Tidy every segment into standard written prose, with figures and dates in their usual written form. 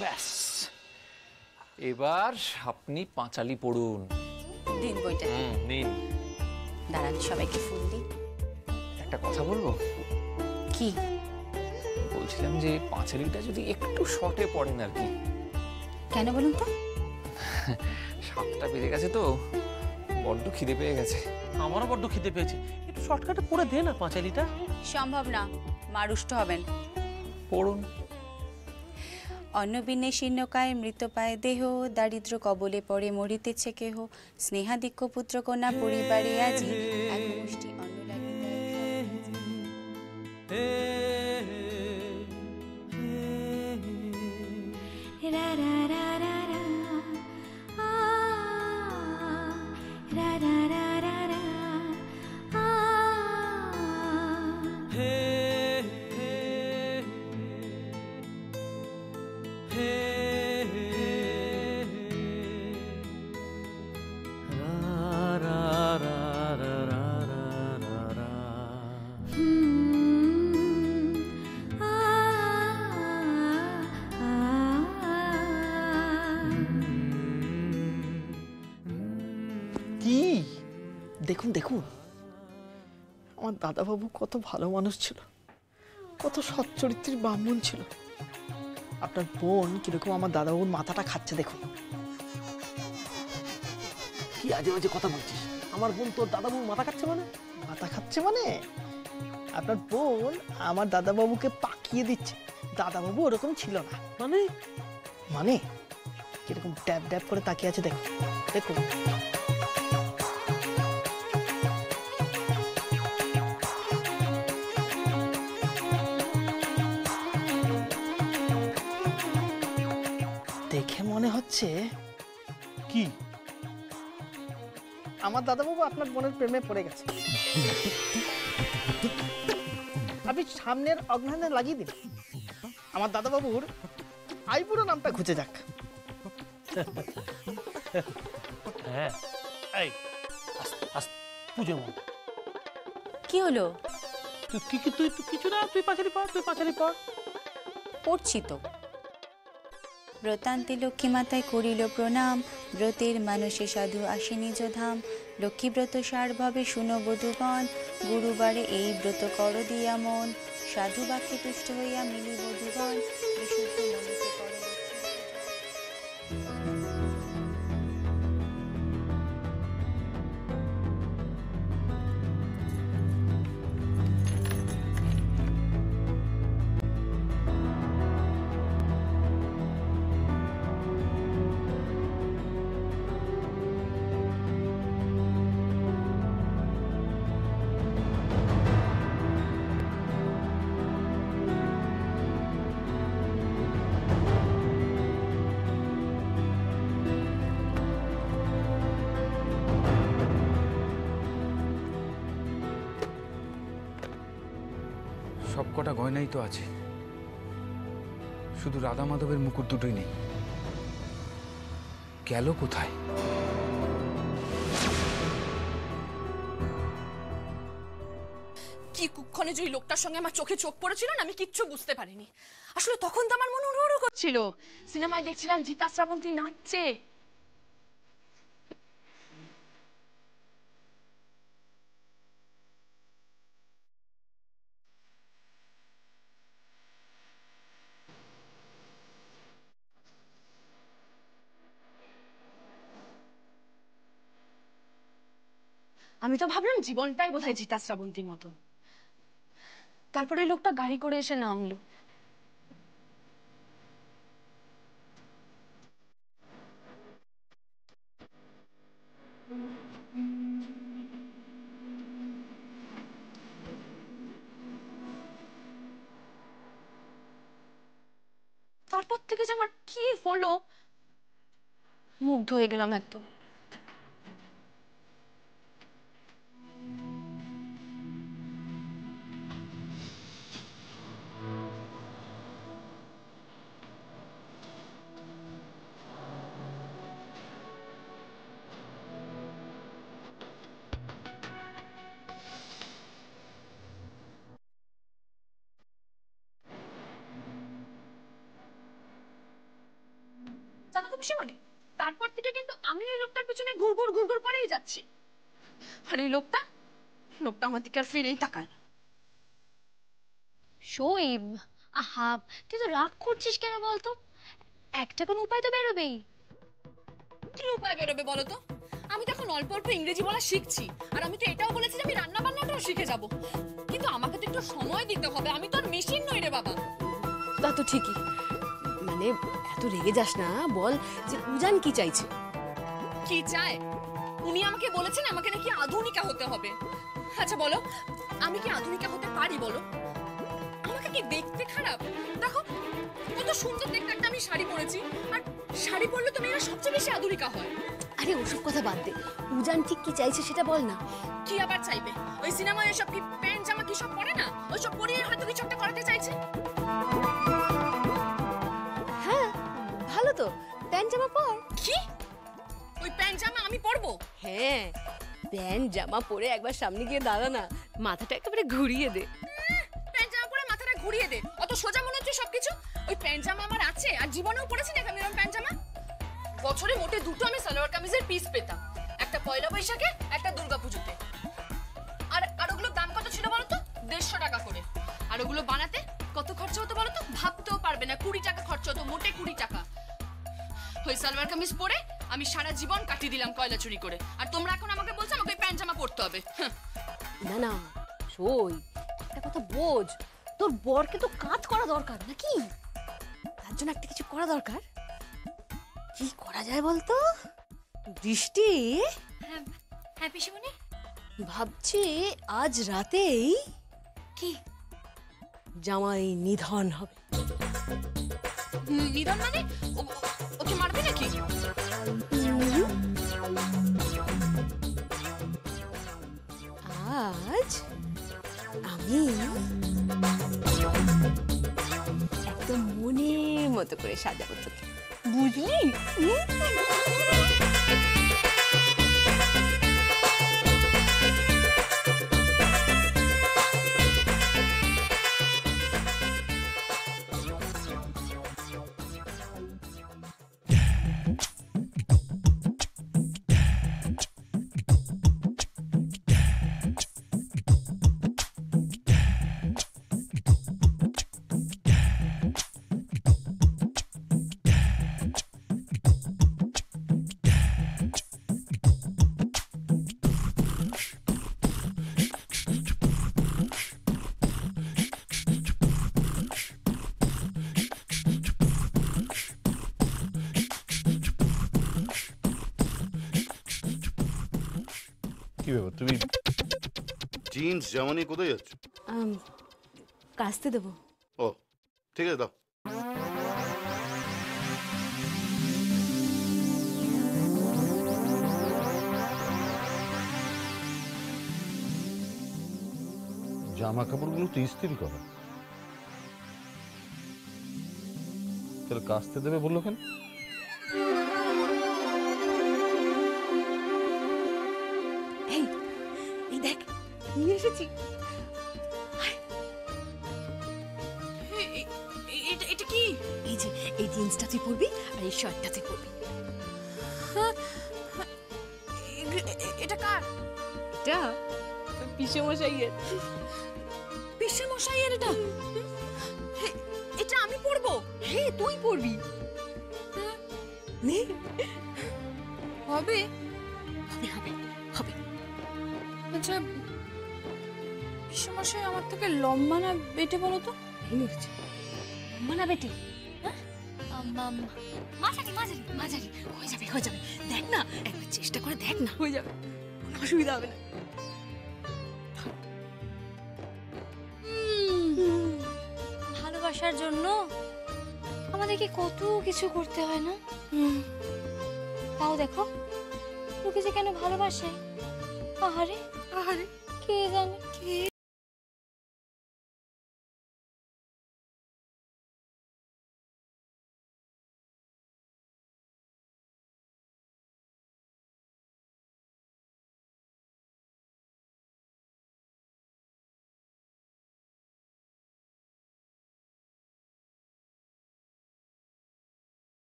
ব্যাস, এবার আপনি পাঁচালি পড়ুন। দিন বইটা। নিন। দাঁড়ান, সবাইকে ফুল দিই। একটা কথা বলবো? কি? বলছিলাম যে পাঁচালিটা যদি একটু শর্টে পড়েন আর কি। কেন বলুন তো? 7টা বেজে গেছে তো, বড্ড খিদে পেয়ে গেছে। আমারও বড্ড খিদে পেয়েছে, একটু শর্টকাটে পড়ে দে না পাঁচালিটা। সম্ভব না, মা রুষ্ট হবেন। পড়ুন। অন্নবিনে শীর্ণকায় মৃতপায় দেহ, দারিদ্র কবলে পড়ে মরিতেছে কেহ, স্নেহাধিক্য পুত্র কন্যা পরিবারে আজি, এক মুষ্টি অন্ন লাগিতে রা রা রা রা রা, আ, রা রা রা রা রা, আ। কি দেখুন দেখুন, আমার দাদাবাবু কত ভালো মানুষ ছিল, কত সৎ চরিত্রের ব্রাহ্মণ ছিল। আপনার বোন কিরকম আমার দাদাবাবুর মাথাটা খাচ্ছে দেখুন। কি আজে বাজে কথা বলছিস? আমার বোন তোর দাদাবাবুর মাথা খাচ্ছে মানে? মাথা খাচ্ছে মানে আপনার বোন আমার দাদাবাবুকে পাকিয়ে দিচ্ছে। দাদাবাবু ওরকম ছিল না। মানে মানে কিরকম ড্যাব ড্যাব করে তাকিয়ে আছে দেখুন দেখুন। দেখে মনে হচ্ছে কি? আমার দাদাবাবু আপনার বোনের প্রেমে পড়ে গেছে। আপনি সামনের অগ্রহায়ণে লাগিয়ে দিন, আমার দাদাবাবুর আইবুড়ো নামটা ঘুচে যাক। হ্যাঁ, এই পুজো মন। কি হলো? তুই কিছু না, তুই পাঁচালি পড়, তুই পাঁচালি পড়। পড়ছি তো। ব্রতান্তে লক্ষ্মী মাতায় করিল প্রণাম, ব্রতের মানসে সাধু আসে নিজ ধাম, লক্ষ্মীব্রত সার ভাবে শুনো বধূগণ, গুরুবারে এই ব্রত কর দিয়া মন, সাধু বাক্যে তুষ্ট হইয়া মিলি বধূগণ, বিশুদ্ধ মনেতে করো লক্ষ্মী। সবকটা গয়নাই তো আছে, শুধু রাধা মাধবের মুকুট দুটোই নেই। গেল কোথায়? কি কুক্ষণে যে ওই লোকটার সঙ্গে আমার চোখে চোখ পড়েছিল না, আমি কিচ্ছু বুঝতে পারিনি। আসলে তখন তো আমার মনে উড়ু করছিল, সিনেমায় দেখছিলাম জিতা শ্রাবন্তী নাচছে। আমি তো ভাবলাম জীবনটাই বোধহয় জিতা শ্রাবন্তীর মতো। তারপরে লোকটা গাড়ি করে এসে নামলো। তারপর থেকে যে আমার কি হলো, মুগ্ধ হয়ে গেলাম একদম। পিসিমণি, তারপর থেকে কিন্তু আমি এই লোকটার পেছনে ঘুর ঘুর করেই যাচ্ছি। আর এই লোকটা লোকটা আমার দিকে আর ফিরেই তাকায় না। শোয়েব, আহা, তুই তো রাগ করছিস কেন বলতো? একটা কোনো উপায় তো বেরোবেই। কি উপায় বেরোবে বলো তো? আমি তো এখন অল্প অল্প ইংরেজি বলা শিখছি, আর আমি তো এটাও বলেছি যে আমি রান্না বান্নাটাও শিখে যাব। কিন্তু আমাকে তো একটু সময় দিতে হবে, আমি তো আর মেশিন নই রে বাবা। তা তো ঠিকই, মানে এত রেগে যাস না, বল যে উজান কি চাইছে। কি চায়? উনি আমাকে বলেছেন আমাকে নাকি আধুনিকা হতে হবে। আচ্ছা বলো, আমি কি আধুনিকা হতে পারি বলো? আমাকে কি দেখতে খারাপ? দেখো কত সুন্দর দেখতে একটা আমি শাড়ি পরেছি, আর শাড়ি পরলে তো মেয়েরা সবচেয়ে বেশি আধুনিকা হয়। আরে ওসব কথা বাদ দে, উজান ঠিক কি চাইছে সেটা বল না। কি আবার চাইবে? ওই সিনেমায় এসব কি প্যান্ট জামা কি সব পরে না, ওইসব পরিয়ে হয়তো কিছু একটা করাতে চাইছে। হ্যাঁ ভালো তো, প্যান্ট জামা পর। কি? ওই প্যান্ট জামা আমি পরবো? হ্যাঁ, প্যান্ট জামা পরে একবার সামনে গিয়ে দাঁড়া না, মাথাটা একেবারে ঘুরিয়ে দে। প্যান্ট জামা পরে মাথাটা ঘুরিয়ে দে? অত সোজা মনে হচ্ছে সবকিছু? ওই প্যান্ট জামা আমার আছে, আর জীবনেও পরেছি না আমি এরকম প্যান্ট জামা। বছরে মোটে দুটো আমি সালোয়ার কামিজের পিস পেতাম, একটা পয়লা বৈশাখে, একটা দুর্গাপুজোতে। আর ওগুলোর দাম কত ছিল বলো তো? 150 টাকা করে। আর ওগুলো বানাতে কত খরচা হতো বলো তো? ভাবতেও পারবে না, 20 টাকা খরচা হতো, মোটে 20 টাকা। ওই সালোয়ার কামিজ পরে আমি সারা জীবন কাটিয়ে দিলাম কয়লা চুরি করে, আর তোমরা এখন আমাকে বলছো আমাকে ওই প্যান্ট জামা পরতে হবে? না না সই, একটা কথা বোঝ, তোর বরকে তো কাজ করা দরকার নাকি, তার জন্য একটা কিছু করা দরকার। কি করা যায় বলতো? বৃষ্টি, হ্যাঁ হ্যাঁ পিসিমণি। ভাবছি আজ রাতেই কি? জামাই নিধন হবে। নিধন মানে? ওকে মারবে নাকি? আজ আমি একদম মনের মতো করে সাজাবো তোকে, বুঝলি? কি ব্যাপার তুমি জিন্স জামা নিয়ে কোথায় যাচ্ছ? কাচতে দেবো। ও ঠিক আছে, দাও। জামা কাপড়গুলো তো ইস্ত্রি করা, তাহলে কাচতে দেবে বললো কেন? এই এই দেখ নিয়ে এসেছি। এটা কি? এই যে এই জিন্সটা তুই পরবি আর এই শার্টটা তুই পরবি। এটা কার? এটা পিসেমশাইয়ের। পিসেমশাইয়ের এটা? এটা আমি পরবো? হে তুই পরবি। নে হবে? হবে হবে হবে। আচ্ছা পিসেমশাই আমার থেকে লম্বা না বেটে বলো তো? এই নিচ্ছে মানা বেটি, হ্যাঁ? মাঝারি মাঝারি মাঝারি হয়ে যাবে হয়ে যাবে, দেখ না একবার চেষ্টা করে দেখ না, হয়ে যাবে, কোনো অসুবিধা হবে না। ভালোবাসার জন্য আমাদেরকে কত কিছু করতে হয় না? তাও দেখো লোকে যে কেন ভালোবাসে, আহারে আরে কে জানে।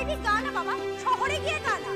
বাড়িতে গা না বাবা, শহরে গিয়ে গা না।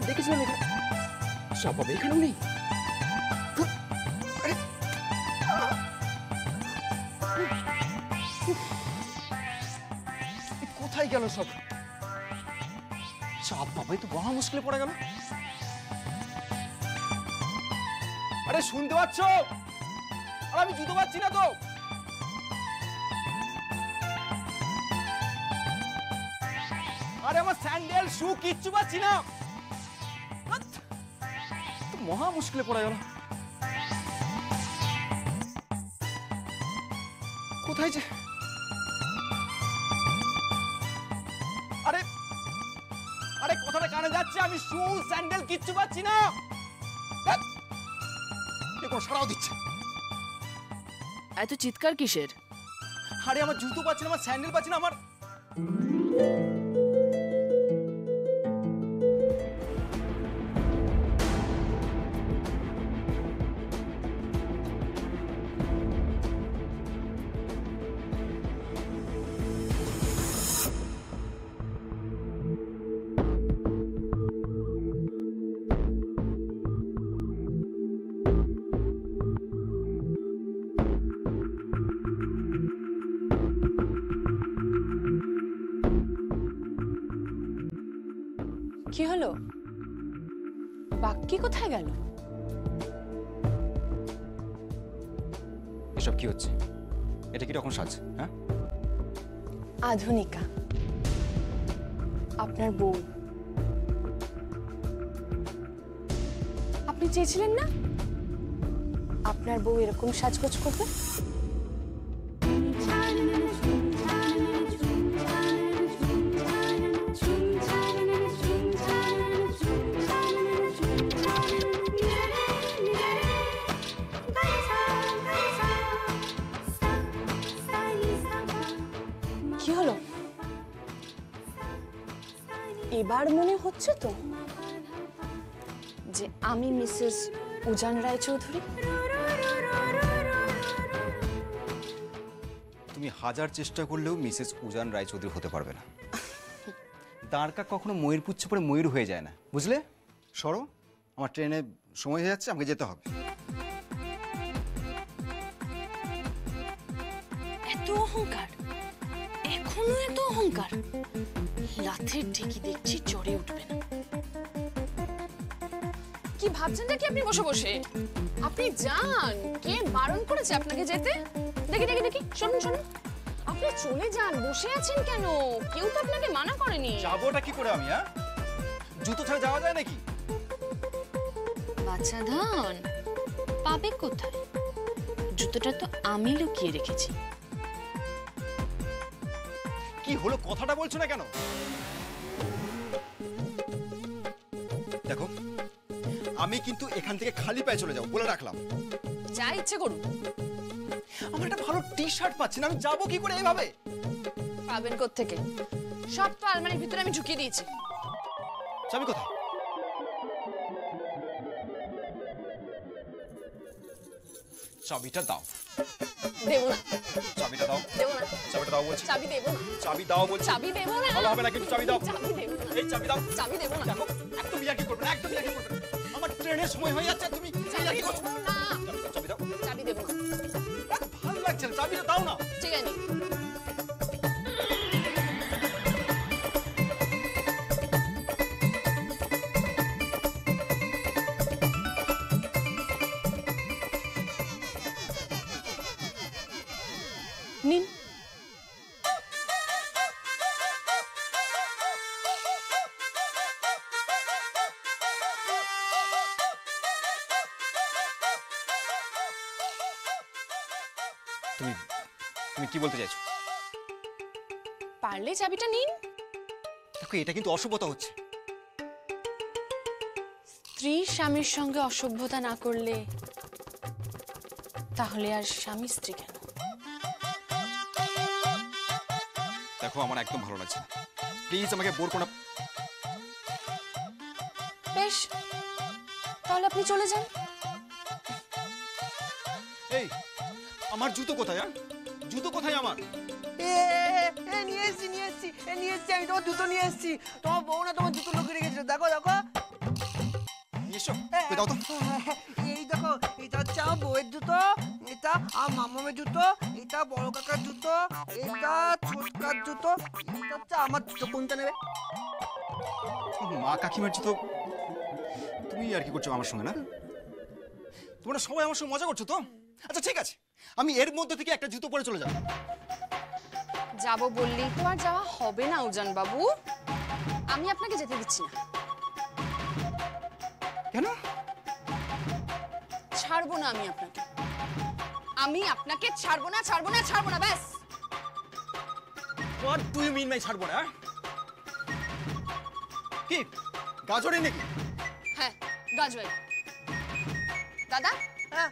দেখেছিলাম এখানে সব পাবে, এখানেও নেই। কোথায় গেল সব? সব বাবাই তো মহা মুশকিলে পড়ে গেল। আরে শুনতে পাচ্ছ? আর আমি জুতো পাচ্ছি না তো। আরে আমার স্যান্ডেল শু কিচ্ছু পাচ্ছি না। মহা মুশকিলে পড়ে গেল। কোথায় যে? আরে আরে কথাটা কানে যাচ্ছে, আমি শু স্যান্ডেল কিচ্ছু পাচ্ছি না। দেখো সারাও দিচ্ছে। এত চিৎকার কিসের? আরে আমার জুতো পাচ্ছি না, আমার স্যান্ডেল পাচ্ছি না, আমার কি হলো? বাক্কি কোথায় গেল? এসব কি হচ্ছে? এটা কি রকম সাজ? হ্যাঁ, আধুনিকা, আপনার বউ। আপনি চেয়েছিলেন না আপনার বউ এরকম সাজগোজ করবে? কি হলো? এবার মনে হচ্ছে তো যে আমি মিসেস উজান রায়চৌধুরী? তুমি হাজার চেষ্টা করলেও মিসেস উজান রায়চৌধুরী হতে পারবে না। দাঁড়কা কখনো ময়ূর পুচ্ছে পরে ময়ূর হয়ে যায় না, বুঝলে? সরো, আমার ট্রেনে সময় হয়ে যাচ্ছে, আমাকে যেতে হবে। এত অহংকার, এখনো এত অহংকার। লাথের ঢেকি দেখছি চড়ে উঠবে না। কি ভাবছেন নাকি আপনি বসে বসে? আপনি যান, কে বারণ করেছে আপনাকে যেতে? দেখি দেখি দেখি, শুনুন শুনুন, আপনি চলে যান, বসে আছেন কেন? কেউ তো আপনাকে মানা করেনি। যাবোটা কি করে আমি? হ্যাঁ, জুতো ছাড়া যাওয়া যায় নাকি? বাচ্চা ধন পাবে কোথায়? জুতোটা তো আমি লুকিয়ে রেখেছি। কি হলো, কথাটা বলছো না কেন? দেখো, আমি কিন্তু এখান থেকে খালি পায়ে চলে যাবো বলে রাখলাম। যা ইচ্ছে করুন। আমার একটা ভালো টি শার্ট পাচ্ছি না, আমি যাবো কি করে এইভাবে? পাবেন কোত্থেকে? সব তো আলমারির ভিতরে আমি ঢুকিয়ে দিয়েছি। চাবি কোথায়? চাবিটা দাও। দেবো না। চাবিটা দাও। দেবো না। চাবিটা দাও বলছি। চাবি দেবো না। চাবি দাও বলছি। চাবি দেবো না। ভালো হবে না কিন্তু, চাবি দাও। চাবি দেবো না। এই চাবি দাও। চাবি দেবো না। দেখো, একদম ইয়ার্কি করবে না, একদম ইয়ার্কি করবে না। আমার ট্রেনের সময় হয়ে যাচ্ছে, তুমি ইয়ার্কি করছো। চাবি দাও। চাবি দেবো না। ভালো লাগছে না, চাবিটা দাও না। ঠিক আছে। নিন। তুমি তুমি কি বলতে চাইছো? পারলে চাবিটা নিন। দেখো, এটা কিন্তু অসভ্যতা হচ্ছে। স্ত্রী স্বামীর সঙ্গে অসভ্যতা না করলে তাহলে আর স্বামী স্ত্রী কেন? দেখো, আমার একদম ভালো লাগছে না, প্লিজ আমাকে বোর করো না। বেশ, তাহলে আপনি চলে যান। এই, আমার জুতো কোথায়? জুতো কোথায় আমার? নিয়ে এসছি আমি তোমার জুতো নিয়ে এসছি। তোমার বউ না তোমার জুতো লুকিয়ে রেখেছিল, দেখো দেখো। এসো, দাও তো। এই দেখো, এটা হচ্ছে আমার বউয়ের জুতো, এটা আমার মামামের জুতো, এটা বড় কাকার জুতো, এটা ছোটকার জুতো, এটা হচ্ছে আমার জুতো। কোনটা নেবে? মা কাকিমার জুতো। তুমি আর কি করছো আমার সঙ্গে? না, তোমরা সবাই আমার সঙ্গে মজা করছো তো? আচ্ছা ঠিক আছে, আমি এর মধ্যে থেকে একটা জুতো পরে চলে যাবো। যাবো বললেই তো আর যাওয়া হবে না উজান বাবু। আমি আপনাকে যেতে দিচ্ছি না। কেন? ছাড়বো না আমি আপনাকে। আমি আপনাকে ছাড়বো না, ছাড়বো না, ছাড়বো না, ব্যাস। What do you mean by ছাড়বো না? কি গাজরে নাকি? হ্যাঁ, গাজওয়াই। দাদা, হ্যাঁ,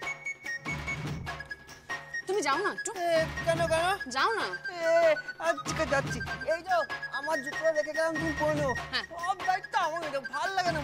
তুমি যাও না একটু। কেন কেন? যাও না। আজকে যাচ্ছি। এই যে আমার জুতো রেখে গেলাম, তুমি পরে নেও। হ্যাঁ। সব দায়িত্ব আমাকে দাও, ভালো লাগে না।